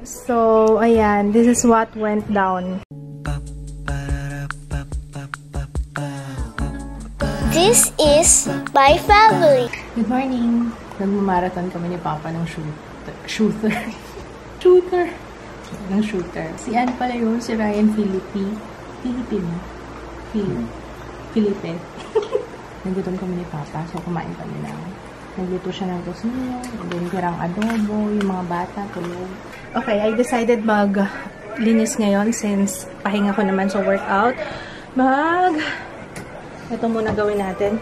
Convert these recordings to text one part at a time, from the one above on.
So, ayan. This is what went down. This is my family. Good morning. Nagmamarathon kami ni Papa ng shooter. Ng shooter. Si ano pala yun? Si Ryan Philippine. Nagutom kami ni Papa. So, kumain kami lang. Nagluto siya ng tosino. Then, tirang adobo. Yung mga bata, tulog. Okay, I decided mag-linis ngayon since pahinga ko naman sa workout. Ito muna gawin natin.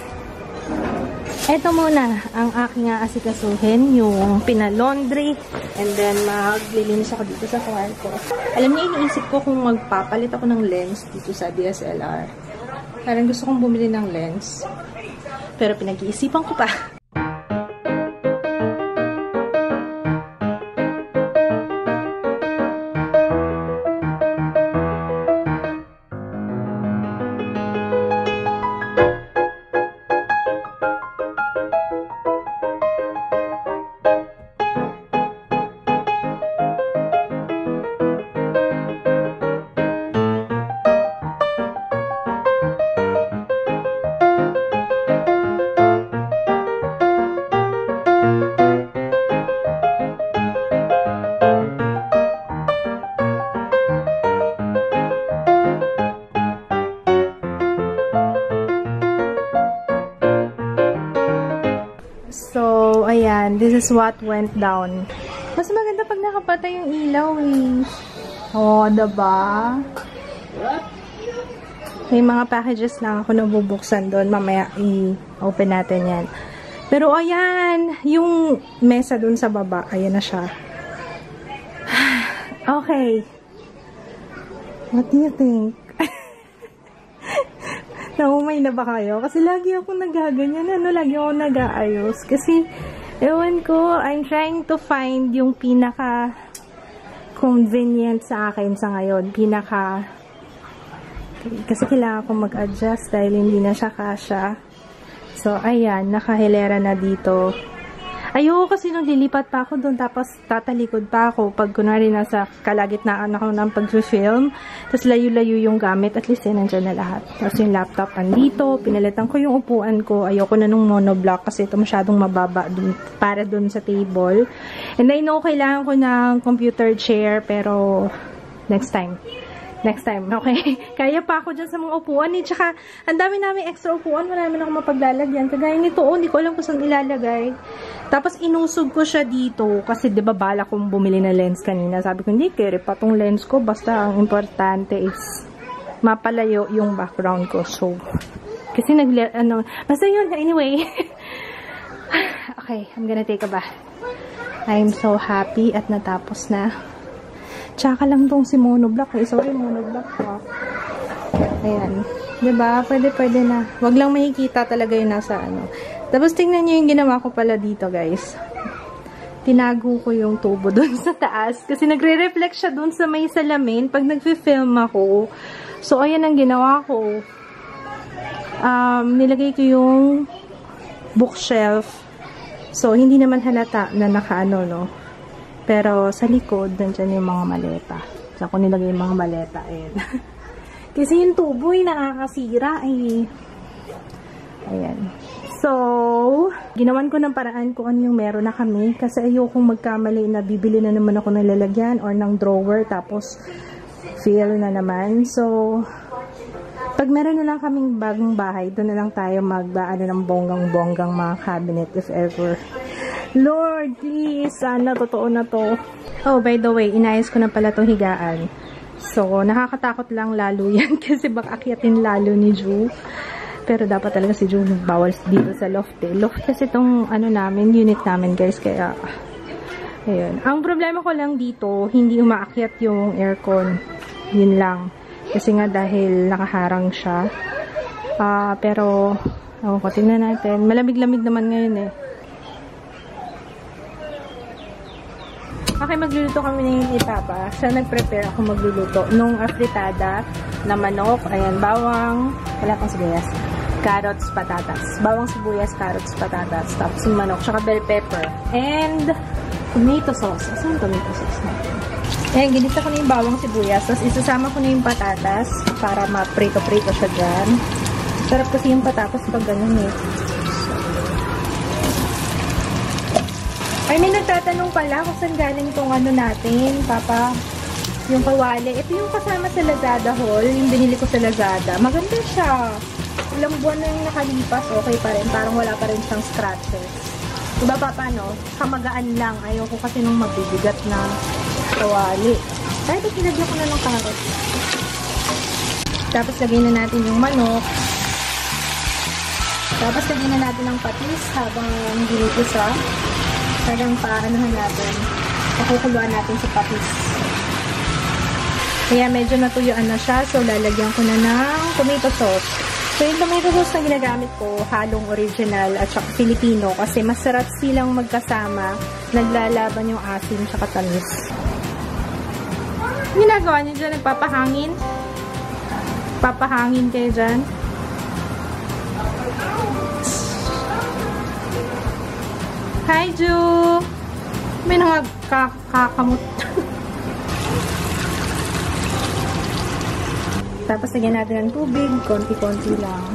Ito muna ang aking aasikasuhin, yung pinalaundry, and then maglilinis ako dito sa kwarto. Alam niyo, iniisip ko kung magpapalit ako ng lens dito sa DSLR. Parang gusto kong bumili ng lens. Pero pinag-iisipan ko pa. So, ayan. This is what went down. Mas maganda pag nakapatay yung ilaw eh. Oh, diba? May mga packages lang ako nabubuksan doon. Mamaya i-open natin yan. Pero ayan, yung mesa doon sa baba. Ayan na siya. Okay. What do you think? Naumay na ba kayo? Kasi lagi ako nagaganyan. Lagi ako nag-aayos. Kasi, ewan ko, I'm trying to find yung pinaka-convenient sa akin sa ngayon. Kasi kailangan ko mag-adjust dahil hindi na siya kasya. So, ayan, nakahilera na dito. Ayoko kasi nung lilipat pa ako doon, tapos tatalikod pa ako pag kunwari nasa kalagitnaan ako ng pag-film. Tapos layo-layo yung gamit, at least yan, nandiyan na lahat. Tapos yung laptop andito, pinalitan ko yung upuan ko. Ayoko na nung monoblock kasi ito masyadong mababa dun, para dun sa table. And I know kailangan ko ng computer chair, pero next time. Next time, okay? Kaya pa ako dyan sa mga upuan eh. Tsaka, ang dami namin extra upuan. Marami na akong mapaglalagyan. Kagaya nito, hindi ko alam kung saan ilalagay. Tapos, inusog ko siya dito. Kasi, di ba, bala kong bumili na lens kanina. Sabi ko, hindi, kere pa tong lens ko. Basta, ang importante is mapalayo yung background ko. So, kasi basta yun. Anyway. Okay, I'm gonna take a bath. I'm so happy at natapos na. Tsaka lang tong si monoblock eh. Sorry, monoblock ko. Ayan. Diba? Pwede na. Wag lang makikita talaga yung nasa ano. Tapos tingnan nyo yung ginawa ko pala dito, guys. Tinago ko yung tubo dun sa taas. Kasi nagre-reflect siya dun sa may salamin pag nagfi-film ako. So, ayan ang ginawa ko. Nilagay ko yung bookshelf. So, hindi naman halata na nakaano, no? Pero, sa likod, nandiyan yung mga maleta. So, ako nilagay yung mga maleta. Ayan. Kasi yung tubo ay nakakasira. Ayan. So, ginawan ko ng paraan kung ano yung meron na kami. Kasi ayokong magkamali na bibili na naman ako ng lalagyan or ng drawer. Tapos, fill na naman. So, pag meron na lang kaming bagong bahay, doon na lang tayo magbaano ng bonggang-bonggang mga cabinet if ever. Lord, please, sana totoo na to. Oh, by the way, inayos ko na pala itong higaan. So, nakakatakot lang lalo yan kasi baka akyatin lalo ni Ju. Pero dapat talaga si Ju nagbawal dito sa loft eh. Loft kasi itong ano namin, unit namin guys, kaya ayun. Ang problema ko lang dito, hindi umaakyat yung aircon. Yun lang. Kasi nga dahil nakaharang siya. Pero, tingnan natin. Malamig-lamig naman ngayon eh. Okay, magluluto kami ni Papa. Siya nag-prepare, ako magluluto. Nung afritada na manok, ayan, bawang, wala pang sibuyas, carrots, patatas. Bawang sibuyas, carrots, patatas. Tapos yung manok, tsaka bell pepper. And tomato sauce. Asan yung tomato sauce natin? Ayan, ginisa ko na yung bawang sibuyas. Tapos isasama ko na yung patatas para ma-prito-prito siya dyan. Sarap kasi yung patatas pag ganun eh. Ay, may nagtatanong pala kung saan galing itong ano natin, Papa. Yung kawali. Ito yung kasama sa Lazada haul. Yung binili ko sa Lazada. Maganda siya. Ilang buwan na yung nakalipas. Okay pa rin. Parang wala pa rin siyang scratches. Diba, Papa, no? Kamagaan lang. Ayoko kasi nung mabibigat na kawali. Kahit pinagyan ko na ng carrot. Tapos lagay na natin yung manok. Tapos lagay na natin ng patis habang ginigisa. Talagang paanohan natin. Pakukuluan natin sa patis. Kaya medyo natuyuan na siya. So lalagyan ko na ng tomato sauce. So yung tomato sauce na ginagamit ko, halong original at saka Filipino. Kasi masarap silang magkasama. Naglalaban yung asin at tamis. Ginagawa niyo dyan? Nagpapahangin? Papahangin kayo dyan? Hi, Ju! May nangagkakamot. Tapos lagyan natin ng tubig. Konti-konti lang.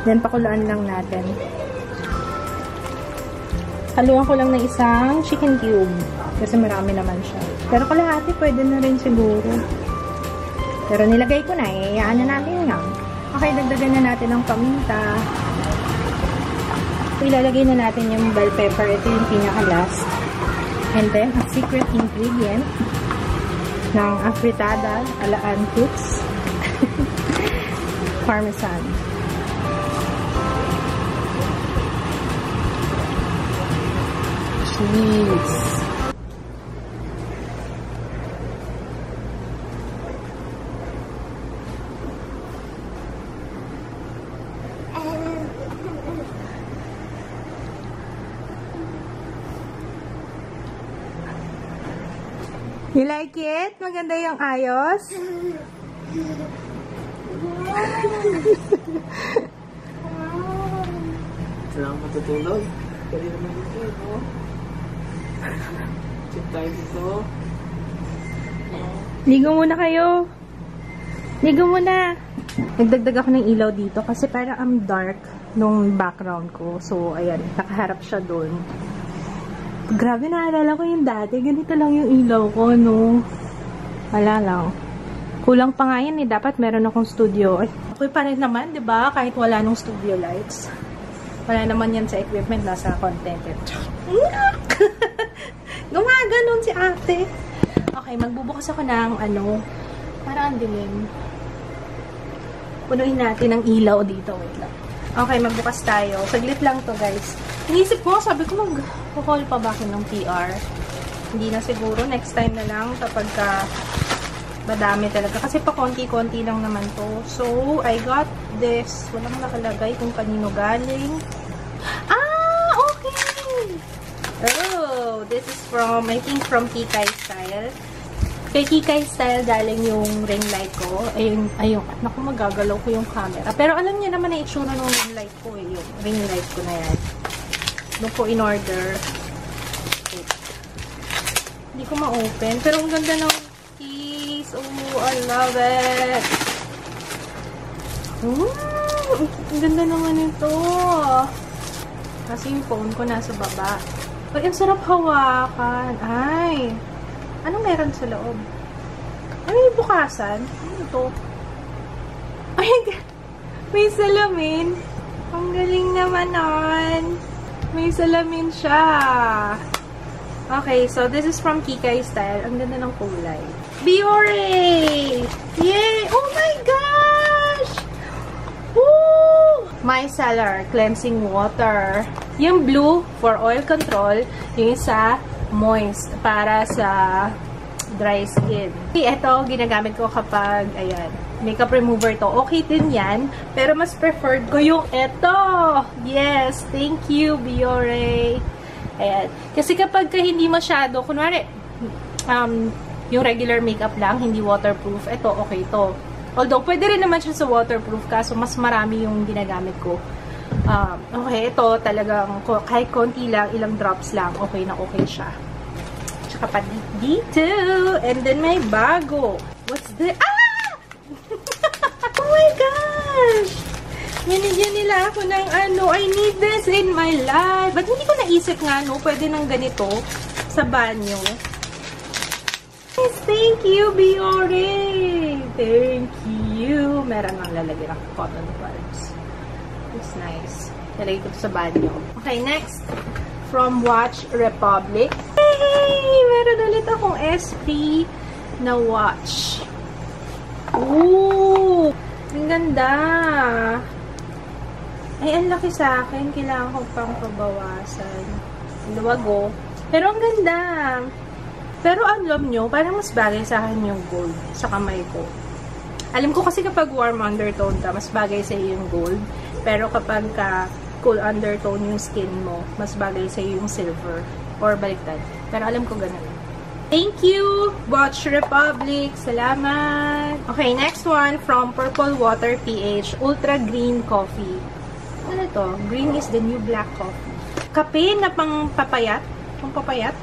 Then, pakuluan lang natin. Haluan ko lang ng isang chicken cube. Kasi marami naman siya. Pero kalahati, pwede na rin siguro. Pero nilagay ko na eh. Yaan na natin lang. Okay, dagdagan na natin ng paminta. So, ilalagay na natin yung bell pepper. Ito yung pinaka-last. And then, a secret ingredient ng afritada ala Antiques. Parmesan. Cheese. You like it? Maganda yung ayos? Kailangan matutulog. Pwede naman dito, no? Check tayo dito. Ligo muna kayo. Ligo muna. Nagdagdag ako ng ilaw dito kasi parang ang dark nung background ko. So, ayan. Nakaharap siya doon. Grabe, naalala ko yung dati. Ganito lang yung ilaw ko, no? Wala lang. Kulang pa nga yan, eh. Dapat meron akong studio. Ay, okay pa rin naman, di ba? Kahit wala nung studio lights. Wala naman yan sa equipment. Nasa content. Gumaganon si ate. Okay, magbubukas ako ng ano. Parang ang dilim. Punuin natin ang ilaw dito. Wait lang. Okay, magbukas tayo. Saglit lang to, guys. Inisip ko, sabi ko, mag-call pa ba ako ng PR? Hindi na siguro. Next time na lang kapag madami talaga. Kasi pa konti-konti lang naman to. So, I got this. Walang nakalagay kung kanino galing. Ah! Okay! Oh! This is from, I think from Kikay Style. Kay Kikay Style galing yung ring light ko. Ayun. Naku, magagalaw ko yung camera. Pero alam niya naman na itsura ng ring light ko eh. Yung ring light ko na yan. Doon ko in order. Hindi ko ma-open. Pero ang ganda ng keys. Oh, I love it. Ang ganda naman ito. Kasi yung phone ko nasa baba. Ay, ang sarap hawakan. Ay. Anong meron sa loob? Ano yung bukasan? Ano ito? Ay, may salamin. Ang galing naman nun. May salamin siya. Okay, so this is from Kikay Style. Ang ganda ng kulay. Biore! Yay! Oh my gosh! Woo! Micellar Cleansing Water. Yung blue for oil control. Yung isa moist para sa dry skin. Ito, ginagamit ko kapag, ayan, makeup remover to. Okay din yan, pero mas preferred ko yung ito. Yes, thank you, Biore. Ayan. Kasi kapag hindi masyado, kunwari, yung regular makeup lang, hindi waterproof, ito, okay to. Although, pwede rin naman siya sa waterproof, kaso mas marami yung ginagamit ko. Okay, ito talagang kahit konti lang, ilang drops lang, okay na okay siya. tsaka pa dito. And then may bago. What's the... Ah! Oh my gosh! Binigyan nila ako ng ano, I need this in my life. Ba't hindi ko naisip nga, no? Pwede ng ganito sa banyo. Yes, thank you, Biore! Thank you! Meron nang lalagyan ng cotton buds. It's nice. Nalagay ko sa banyo. Okay, next. From Watch Republic. Hey! Meron ulit akong SP na watch. Ooh! Ang ganda! Ay, ang laki sa akin. Kailangan ko pang pabawasan. Luwag, oh. Pero ang ganda. Pero alam nyo, parang mas bagay sa akin yung gold sa kamay ko. Alam ko kasi kapag warm undertone ka, mas bagay sa iyo yung gold. Pero kapag cool undertone yung skin mo, mas bagay sa iyo yung silver. Or baliktad. Pero alam ko ganun. Thank you, Watch Republic. Salamat. Okay, next one from Purple Water PH Ultra Green Coffee. Ano to? Green is the new black coffee. Kape na pang papayat. Pang papayat.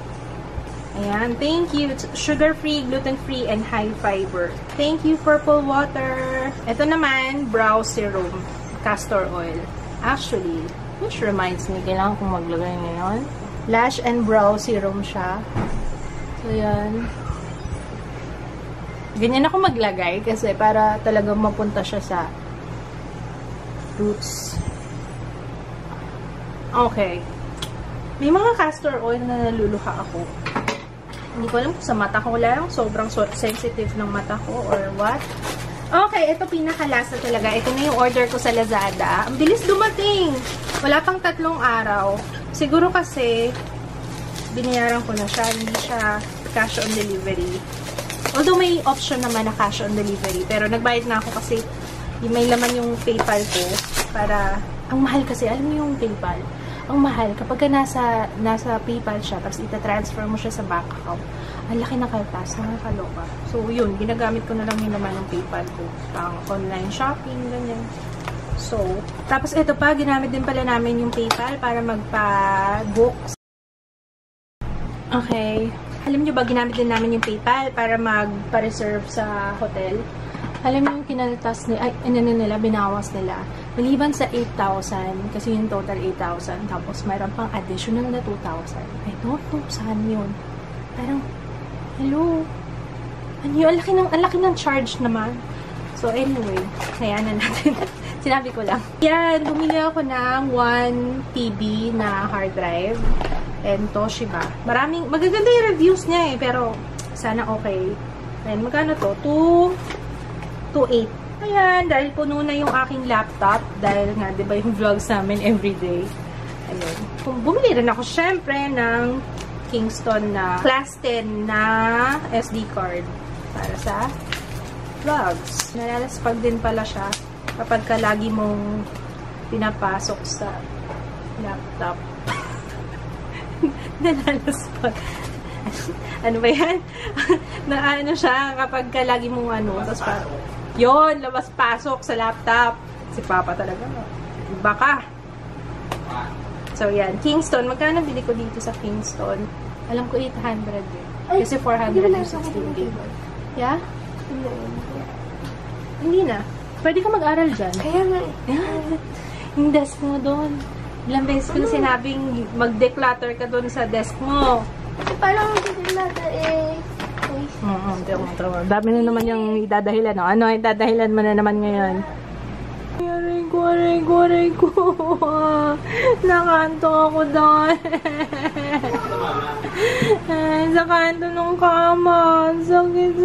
Ayan. Thank you. It's sugar-free, gluten-free, and high fiber. Thank you, Purple Water. Ito naman, brow serum. Castor oil. Actually, which reminds me, kailangan kong maglagay ngayon. Lash and brow serum siya. So, yan. Ganyan ako maglagay kasi para talagang mapunta siya sa roots. Okay. May mga castor oil na naluluha ako. Hindi ko alam kung sa mata ko. Wala lang sobrang sensitive ng mata ko or what. Okay, ito pinakalasa talaga. Ito na yung order ko sa Lazada. Ang bilis dumating. Wala pang 3 araw. Siguro kasi binayaran ko na siya. Hindi siya cash on delivery. Although may option naman na cash on delivery. Pero nagbayad na ako kasi may laman yung PayPal ko. Para, ang mahal kasi. Alam niyo yung PayPal? Ang mahal, kapag nasa PayPal siya, tapos ita-transfer mo siya sa bank account, ang laki ng kaltas, nakakaloka. So, yun, ginagamit ko na lang yung naman ng PayPal ko. Pang online shopping, ganyan. So, tapos ito pa, ginamit din pala namin yung PayPal para magpa-book. Okay. Alam nyo ba, ginamit din namin yung PayPal para magpa-reserve sa hotel. Alam mo yung kinaltas nila, nila, binawas nila. Maliban sa 8,000, kasi yung total 8,000, tapos mayroon pang additional na 2,000. I don't know saan yun. Parang, hello? Ano yun? Ang laki ng charge naman. So, anyway, hayaan na natin. Sinabi ko lang. Yan, bumili ako ng 1 TB na hard drive. And Toshiba. Magaganda yung reviews niya eh, pero sana okay. And magkano to? 2,800. Ayan, dahil puno na yung aking laptop. Dahil nga, di ba yung vlogs namin everyday. Ayun. Bumili rin ako syempre ng Kingston na Class 10 na SD card. Para sa vlogs. Nalalaspag din pala siya kapag ka lagi mong pinapasok sa laptop. Nalalaspag. Ano ba yan? Na ano siya kapag ka lagi mong ano. Tapos parang yun, labas-pasok sa laptop. Si Papa talaga. Baka. So, yan. Kingston. Magkano bili ko dito sa Kingston? Alam ko 800 eh. Kasi 416 GB. Yeah? Hindi na. Pwede ka mag-aral dyan. Kaya nga. Yung desk mo doon. Ilang beses ko na sinabing mag-declutter ka doon sa desk mo. Parang mag-declutter eh. Dami na naman yung idadahilan. No? Ano idadahilan mo na naman ngayon? Aray ko. Nakanto ako doon. Sa kanto ng kama. Sakit.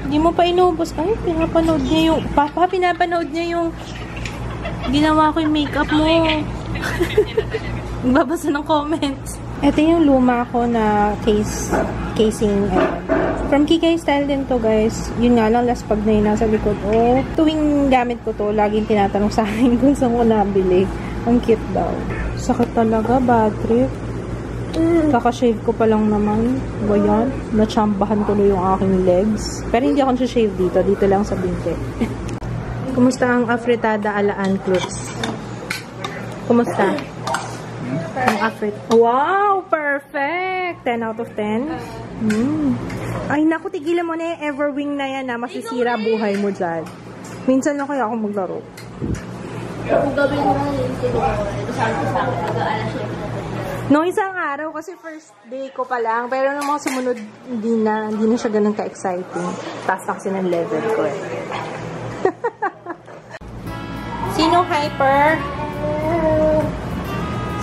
Hindi mo pa inubos. Ay, pinapanood niya yung... Papa, pinapanood niya yung... Ginawa ko yung makeup mo. Nagbabasa ng comments. Ito yung luma ko na casing. From Kikay Style din to, guys. Yun nga lang, last pag na yun nasa likod. Oh, tuwing gamit ko to, laging tinatanong sa akin kung saan ko nabili. Ang cute daw. Sakit talaga, bad trip. Kakashave ko pa lang naman. Bayan. Natsambahan tuloy yung aking legs. Pero hindi ako shave dito. Dito lang sa binte. Kumusta ang afritada ala Ann Cruz? Kumusta? after. Wow! Perfect! 10 out of 10. Ay, naku, tigilan mo na yung Everwing na yan na masisira buhay mo dyan. Minsan lang kaya ako maglaro. Kung gawin mo yung tinuro, ito sabi ko sa akin, mag-aalas siya. Noong isang araw, kasi first day ko pa lang, pero nung mga sumunod, hindi na siya ganun ka-exciting. Taas na kasi ng level ko eh. Sino hyper?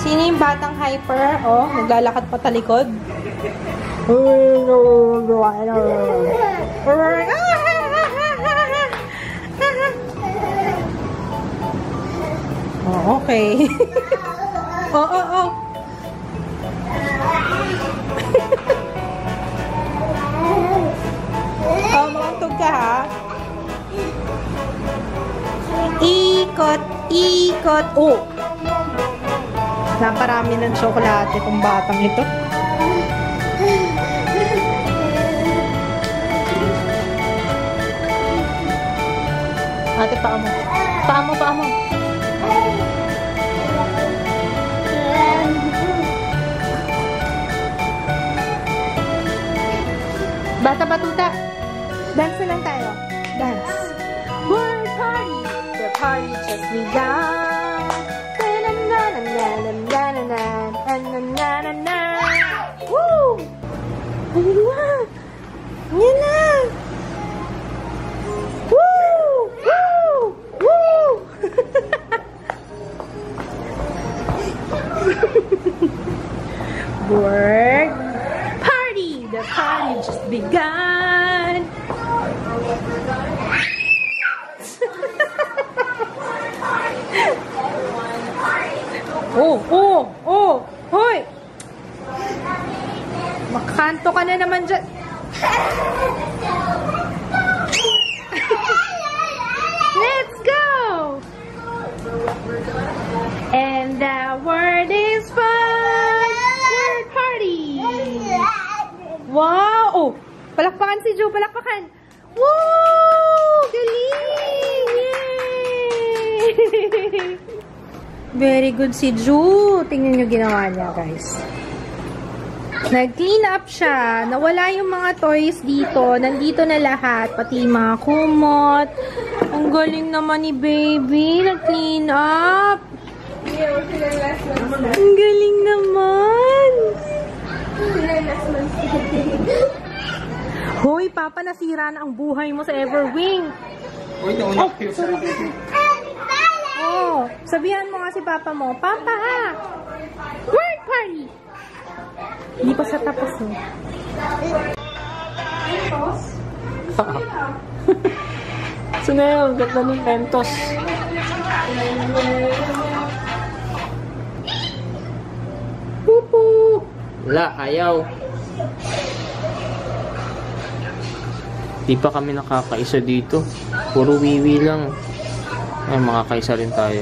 Sino yung batang hyper? Oh, naglalakad pa talikod. Oh, okay. Oh. Oh, makantog ka ha. Ikot, ikot. Oh! Naparami ng tsokolate itong batang ito. Ate, paa mo. Paa mo. Bata batuta. Dance na lang tayo. Dance. Word party. The party just begun. Na-na-na-na-na-na-na-na-na-na-na. Woo! Ayun na. Ayun na. Woo! Woo! Woo! Word party. The party just begun. Oh! Hoy! Makanto ka na naman dyan. Let's go! And the word is fun! Word party! Wow! Oh! Palakpakan si Joe! Palakpakan! Woo! Galing! Yay! Very good si Ju. Tingnan nyo ginawa niya, guys. Nag-clean up siya. Nawala yung mga toys dito. Nandito na lahat. Pati yung mga kumot. Ang galing naman ni baby. Nag-clean up. Ang galing naman. Hoy, Papa, nasira na ang buhay mo sa Everwing. Oh, sorry. Oh, sabihan mo nga si Papa mo, Papa ha! Word party! Hindi pa siya tapos eh. Mentos? So na yun, ganda ng Mentos. Pupu! Wala, ayaw. Di pa kami nakakaisa dito. Puro wiwi lang. Ay, makakaisa rin tayo.